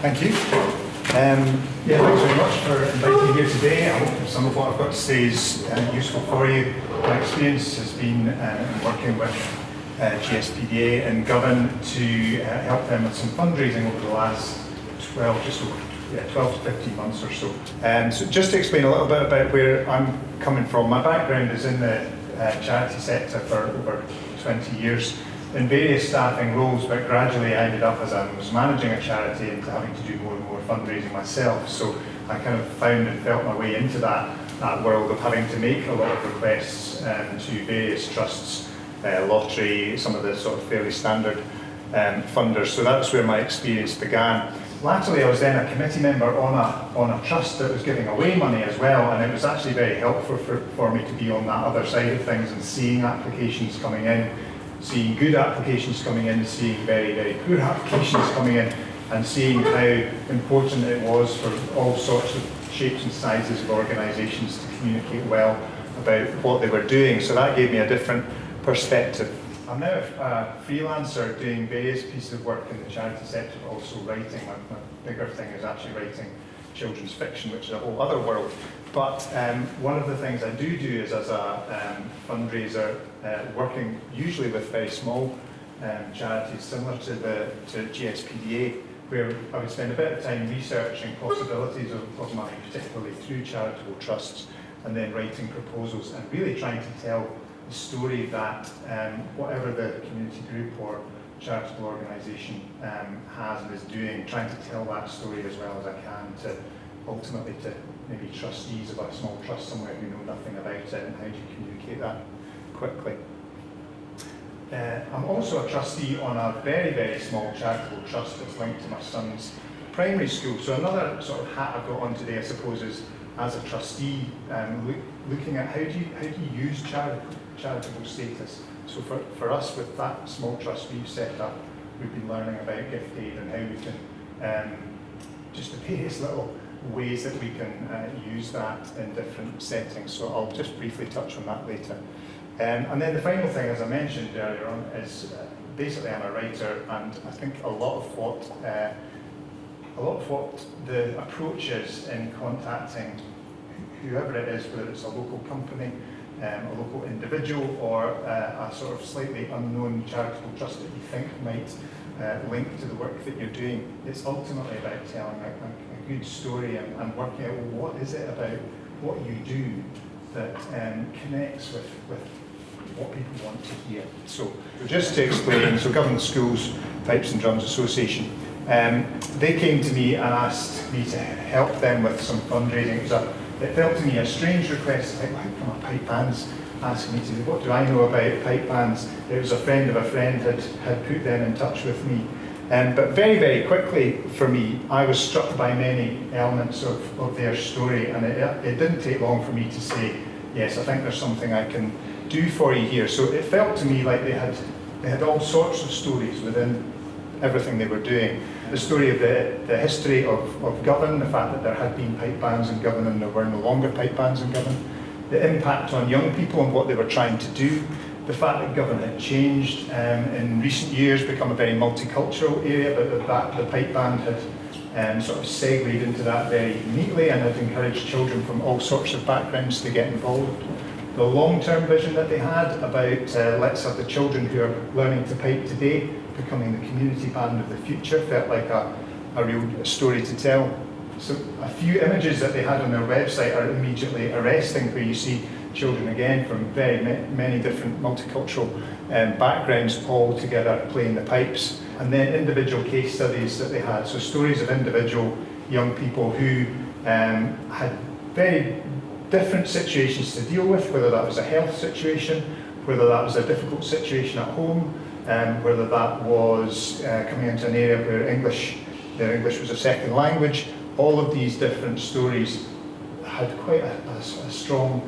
Thank you. Yeah, thanks very much for inviting me here today. I hope some of what I've got to say is useful for you. My experience has been working with SSPDT and Govan to help them with some fundraising over the last 12 to 15 months or so. So just to explain a little bit about where I'm coming from, my background is in the charity sector for over 20 years in various staffing roles, but gradually I ended up as I was managing a charity and having to do more and more fundraising myself. So I kind of found and felt my way into that world of having to make a lot of requests to various trusts, lottery, some of the sort of fairly standard funders. So that's where my experience began. Latterly, I was then a committee member on a trust that was giving away money as well, and it was actually very helpful for me to be on that other side of things and seeing applications coming in, seeing good applications coming in, seeing very, very poor applications coming in, and seeing how important it was for all sorts of shapes and sizes of organisations to communicate well about what they were doing. So that gave me a different perspective. I'm now a freelancer doing various pieces of work in the charity sector, but also writing. My bigger thing is actually writing children's fiction, which is a whole other world. But one of the things I do is as a fundraiser, working usually with very small charities, similar to SSPDT, where I would spend a bit of time researching possibilities of money, particularly through charitable trusts, and then writing proposals and really trying to tell the story that whatever the community group or charitable organisation has and is doing, trying to tell that story as well as I can to ultimately to maybe trustees of a small trust somewhere who know nothing about it, and how do you communicate that quickly. I'm also a trustee on a very, very small charitable trust that's linked to my son's primary school. So another sort of hat I've got on today, I suppose, is as a trustee, looking at how do you use charitable status. So for us, with that small trust we've set up, we've been learning about gift aid and how we can, just the various little ways that we can use that in different settings. So I'll just briefly touch on that later. And then the final thing, as I mentioned earlier on, is basically I'm a writer, and I think a lot of what the approach is in contacting whoever it is, whether it's a local company, a local individual, or a sort of slightly unknown charitable trust that you think might link to the work that you're doing, it's ultimately about telling a good story and working out, well, what is it about what you do that connects with what people want to hear. So just to explain, so Government Schools Pipes and Drums Association, they came to me and asked me to help them with some fundraising. It felt to me a strange request, like, how come a pipe band's asking me to do, what do I know about pipe bands? It was a friend of a friend had put them in touch with me. But very, very quickly for me, I was struck by many elements of their story, and it didn't take long for me to say, yes, I think there's something I can do for you here. So it felt to me like they had all sorts of stories within everything they were doing. The story of the history of Govan, the fact that there had been pipe bands in Govan and there were no longer pipe bands in Govan, the impact on young people and what they were trying to do, the fact that Govan had changed in recent years, become a very multicultural area, but that the pipe band had sort of segued into that very neatly and had encouraged children from all sorts of backgrounds to get involved. The long-term vision that they had about let's have the children who are learning to pipe today becoming the community band of the future felt like a real story to tell. So a few images that they had on their website are immediately arresting, where you see children again from very many different multicultural backgrounds all together playing the pipes. And then individual case studies that they had, so stories of individual young people who had very different situations to deal with, whether that was a health situation, whether that was a difficult situation at home, whether that was coming into an area where their English was a second language. All of these different stories had quite a strong,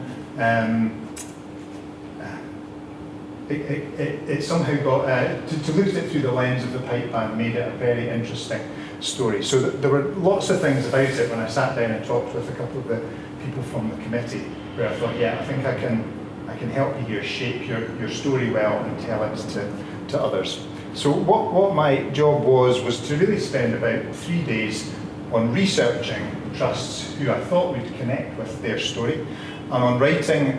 it somehow got, to look at it through the lens of the pipe band made it a very interesting story. So there were lots of things about it when I sat down and talked with a couple of the people from the committee, where I thought, yeah, I think I can help you here shape your story well and tell it to others. So what my job was to really spend about 3 days on researching trusts who I thought would connect with their story, and on writing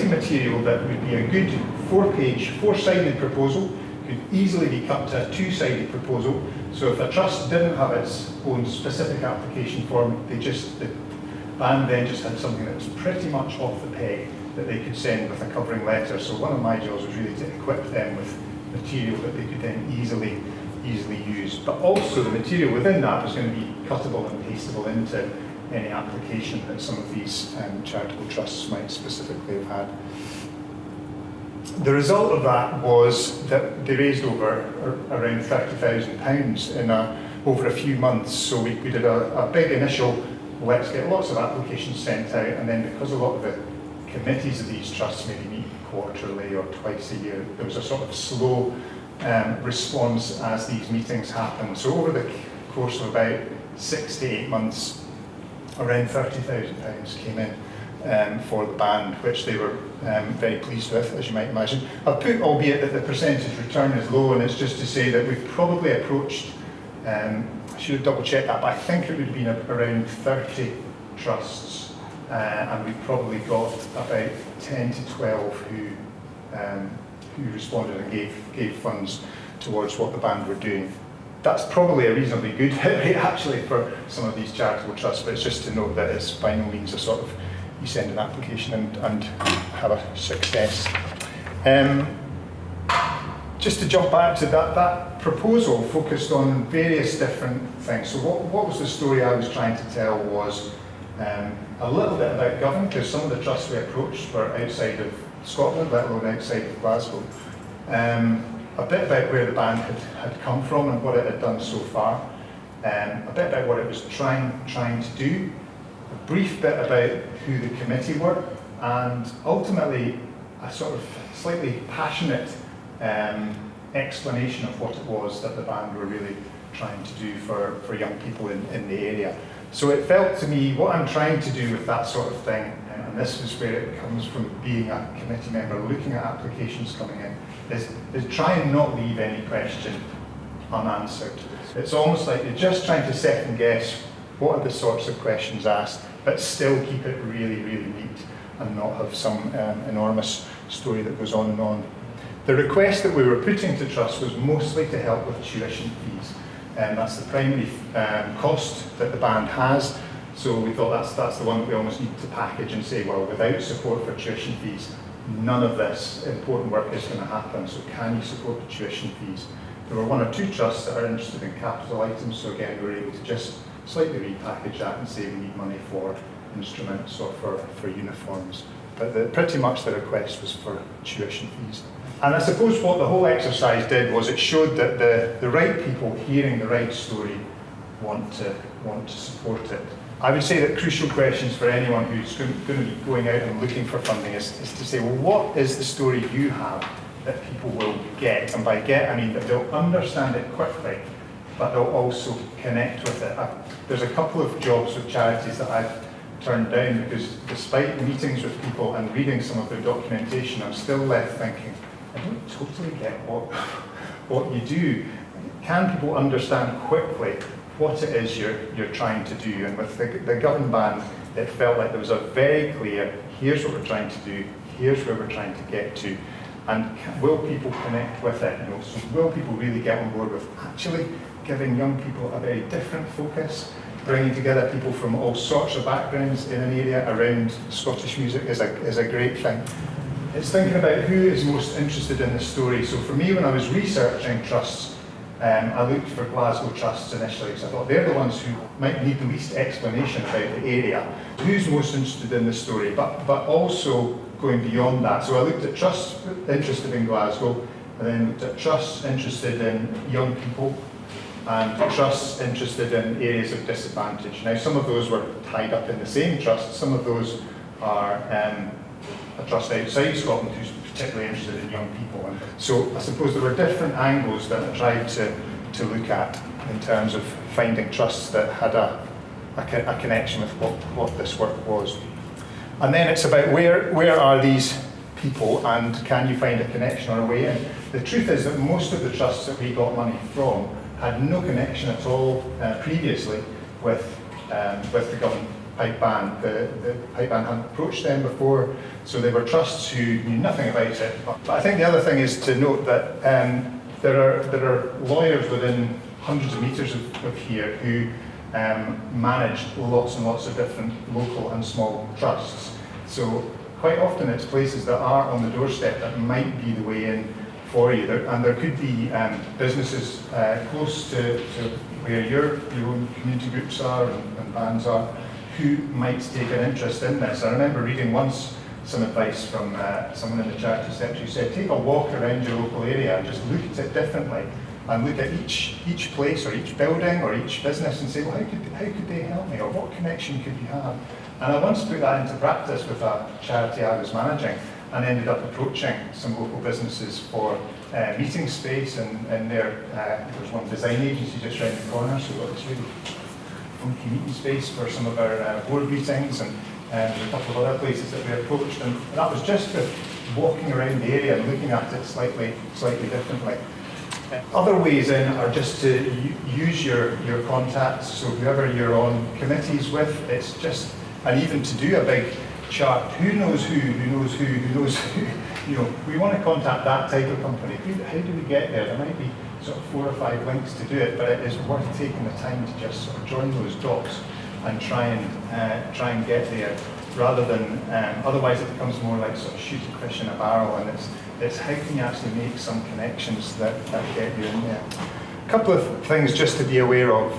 material that would be a good 4-page, 4-sided proposal, could easily be cut to a 2-sided proposal. So if a trust didn't have its own specific application form, the band then just had something that was pretty much off the peg that they could send with a covering letter. So one of my jobs was really to equip them with material that they could then easily use. But also the material within that was going to be cuttable and pastable into any application that some of these charitable trusts might specifically have had. The result of that was that they raised over around £30,000 over a few months. So we did a big initial, let's get lots of applications sent out, and then because a lot of the committees of these trusts maybe meet quarterly or twice a year, there was a sort of slow response as these meetings happened. So over the course of about 6 to 8 months, around £30,000 came in for the band, which they were very pleased with, as you might imagine. I've put, albeit that the percentage return is low, and it's just to say that we've probably approached, I should have double checked that, but I think it would have been around 30 trusts, and we've probably got about 10 to 12 who responded and gave funds towards what the band were doing. That's probably a reasonably good hit rate actually for some of these charitable trusts, but it's just to note that it's by no means a sort of you send an application and have a success. Just to jump back to that proposal focused on various different things. So what was the story I was trying to tell was a little bit about Govan, because some of the trusts we approached were outside of Scotland, let alone outside of Glasgow. A bit about where the band had come from and what it had done so far. A bit about what it was trying to do. A brief bit about who the committee were, and ultimately a sort of slightly passionate explanation of what it was that the band were really trying to do for young people in the area. So it felt to me, what I'm trying to do with that sort of thing, and this is where it comes from being a committee member, looking at applications coming in, is try and not leave any question unanswered. It's almost like you're just trying to second guess what are the sorts of questions asked, but still keep it really, really neat and not have some enormous story that goes on and on. The request that we were putting to trust was mostly to help with tuition fees, and that's the primary cost that the band has. So we thought that's the one that we almost need to package and say, well, without support for tuition fees, none of this important work is going to happen. So can you support the tuition fees? There were 1 or 2 trusts that are interested in capital items, so again we were able to just slightly repackage that and say we need money for instruments or for uniforms. But pretty much the request was for tuition fees. And I suppose what the whole exercise did was it showed that the right people hearing the right story want to support it. I would say that crucial questions for anyone who's going to be going out and looking for funding is to say, well, what is the story you have that people will get? And by get, I mean that they'll understand it quickly, but they'll also connect with it. There's a couple of jobs with charities that I've turned down because despite meetings with people and reading some of their documentation, I'm still left thinking, I don't totally get what you do. Can people understand quickly what it is you're trying to do? And with the Govan band, it felt like there was a very clear, here's what we're trying to do, here's where we're trying to get to, and will people connect with it? So will people really get on board with actually giving young people a very different focus, bringing together people from all sorts of backgrounds in an area around Scottish music is a great thing. It's thinking about who is most interested in the story. So for me, when I was researching trusts, I looked for Glasgow trusts initially, because I thought they're the ones who might need the least explanation about the area. Who's most interested in the story, but also going beyond that. So I looked at trusts interested in Glasgow, and then looked at trusts interested in young people, and trusts interested in areas of disadvantage. Now, some of those were tied up in the same trust. Some of those are a trust outside Scotland who's particularly interested in young people. And so I suppose there were different angles that I tried to look at in terms of finding trusts that had a connection with what this work was. And then it's about where are these people, and can you find a connection or a way in? The truth is that most of the trusts that we got money from had no connection at all previously with the government pipe band. The pipe band hadn't approached them before, so they were trusts who knew nothing about it. But I think the other thing is to note that there are lawyers within hundreds of metres of here who managed lots and lots of different local and small trusts. So quite often it's places that are on the doorstep that might be the way in for you. And there could be businesses close to where your own community groups are and bands are, who might take an interest in this. I remember reading once some advice from someone in the charity sector who said, take a walk around your local area and just look at it differently, and look at each place or each building or each business and say, well, how could they help me, or what connection could you have? And I once put that into practice with a charity I was managing, and ended up approaching some local businesses for meeting space, and there's one design agency just around the corner, so we've got this really funky meeting space for some of our board meetings, and there's a couple of other places that we approached, and that was just with walking around the area and looking at it slightly differently. Other ways in are just to use your contacts, so whoever you're on committees with, it's just, and even to do a big chart, who knows who knows who, you know, we want to contact that type of company. How do we get there? There might be sort of 4 or 5 links to do it, but it is worth taking the time to just sort of join those dots and try and get there, rather than, otherwise it becomes more like sort of shooting fish in a barrel, and it's how can you actually make some connections that get you in there. A couple of things just to be aware of.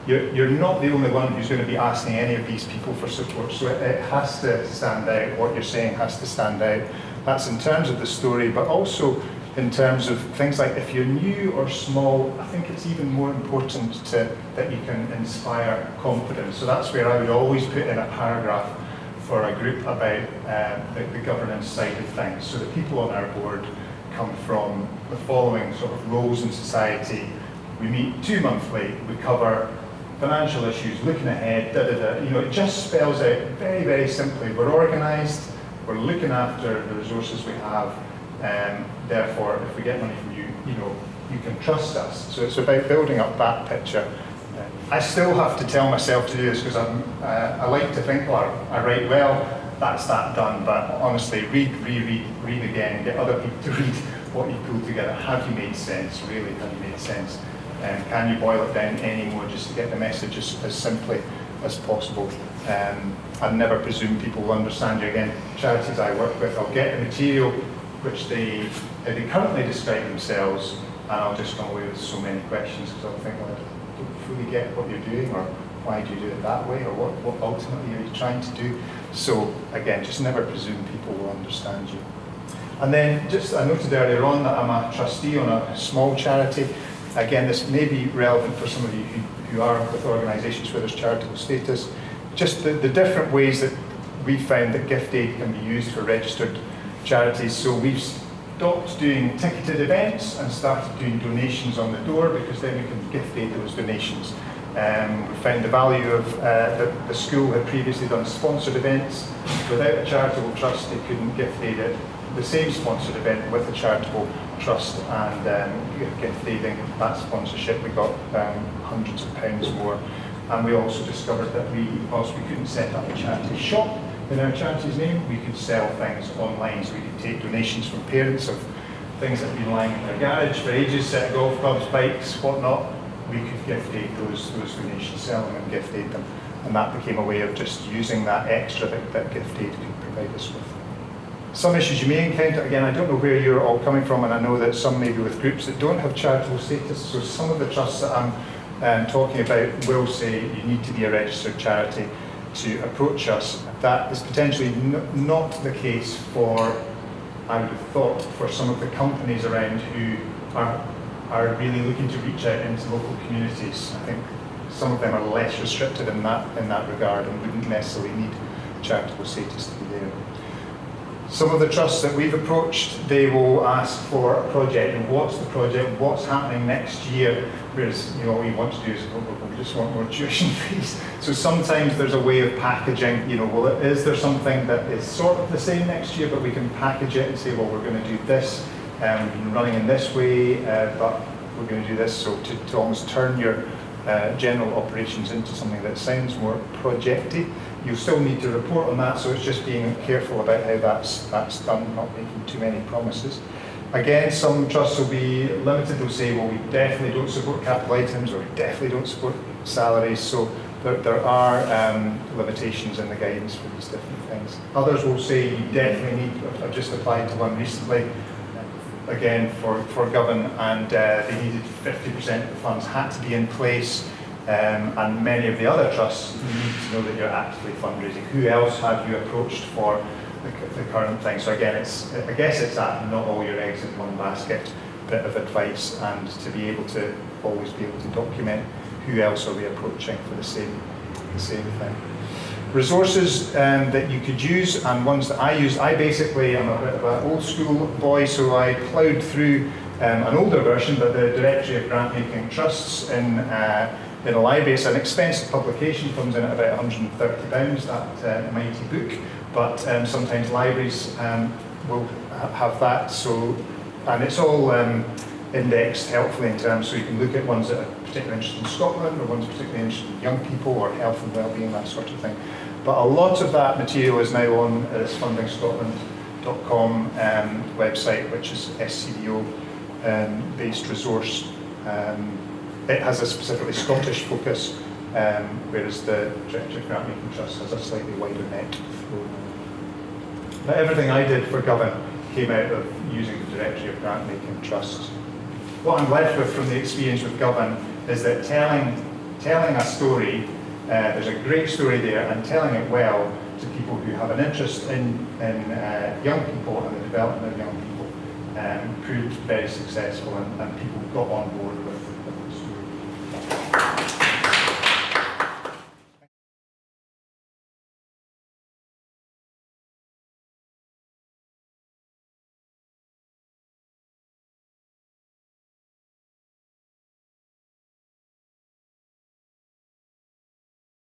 You're not the only one who's going to be asking any of these people for support, so it has to stand out. What you're saying has to stand out. That's in terms of the story, but also in terms of things like if you're new or small, I think it's even more important that you can inspire confidence. So that's where I would always put in a paragraph for a group about the governance side of things. So the people on our board come from the following sort of roles in society. We meet 2 monthly, we cover financial issues, looking ahead, You know, it just spells out very, very simply. We're organised, we're looking after the resources we have, therefore, if we get money from you, you know, you can trust us. So it's about building up that picture. I still have to tell myself to do this because I like to think, well, I write well, that's that done, but honestly, read, reread again, get other people to read what you pulled together. Have you made sense? Really, have you made sense? Can you boil it down any more just to get the message as simply as possible? I'd never presume people will understand you. Again, charities I work with, I'll get the material which they currently describe themselves, and I'll just come away with so many questions because I'll think, well, I don't fully get what you're doing, or why do you do it that way, or what ultimately are you trying to do? So again, just never presume people will understand you. And then just, I noted earlier on that I'm a trustee on a small charity. Again, this may be relevant for some of you who are with organisations where there's charitable status. Just the different ways that we found that gift aid can be used for registered charities. So we've stopped doing ticketed events and started doing donations on the door, because then we can gift aid those donations. We found the value of the school had previously done sponsored events. Without a charitable trust, they couldn't gift aid it. The same sponsored event with a charitable trust, and gift aiding that sponsorship, we got hundreds of pounds more. And we also discovered that whilst we couldn't set up a charity shop in our charity's name, we could sell things online. So we could take donations from parents of things that have been lying in their garage for ages, set of golf clubs, bikes, whatnot. We could gift aid those donations, sell them and gift aid them. And that became a way of just using that extra that gift aid could provide us with. Some issues you may encounter, again, I don't know where you're all coming from, and I know that some may be with groups that don't have charitable status, so some of the trusts that I'm talking about will say you need to be a registered charity to approach us. That is potentially not the case for, I would have thought, for some of the companies around who are really looking to reach out into local communities. I think some of them are less restricted in that regard and wouldn't necessarily need charitable status to be there. Some of the trusts that we've approached, they will ask for a project, and what's the project, what's happening next year, whereas all you want to do is, we just want more tuition fees. So sometimes there's a way of packaging, well, is there something that is sort of the same next year, but we can package it and say, well, we're going to do this, we've been running in this way, but we're going to do this, so to almost turn your general operations into something that sounds more projecty. You'll still need to report on that, so it's just being careful about how that's done, not making too many promises. Again, some trusts will be limited. They'll say, well, we definitely don't support capital items, or we definitely don't support salaries. So there are limitations in the guidance for these different things. Others will say you definitely need, I've just applied to one recently, again for Govan, and they needed 50% of the funds had to be in place. And many of the other trusts, you need to know that you're actively fundraising. Who else have you approached for the current thing? So again, I guess it's that not all your eggs in one basket bit of advice, and to be able to always be able to document who else are we approaching for the same thing. Resources that you could use, and ones that I use. I basically am a bit of an old school boy, so I ploughed through an older version, but the Directory of Grant Making Trusts in a library. It's an expensive publication, comes in at about £130, that mighty book, but sometimes libraries will have that. So, and it's all indexed helpfully in terms, so you can look at ones that are particularly interested in Scotland, or ones particularly interested in young people, or health and well-being, that sort of thing. But a lot of that material is now on this fundraingscotland.com website, which is SCDO based resource. It has a specifically Scottish focus, whereas the Directory of Grant Making Trust has a slightly wider net. But everything I did for Govan came out of using the Directory of Grant Making Trusts. What I'm left with from the experience with Govan is that telling a story, there's a great story there, and telling it well to people who have an interest in young people and the development of young people proved very successful, and people got on board with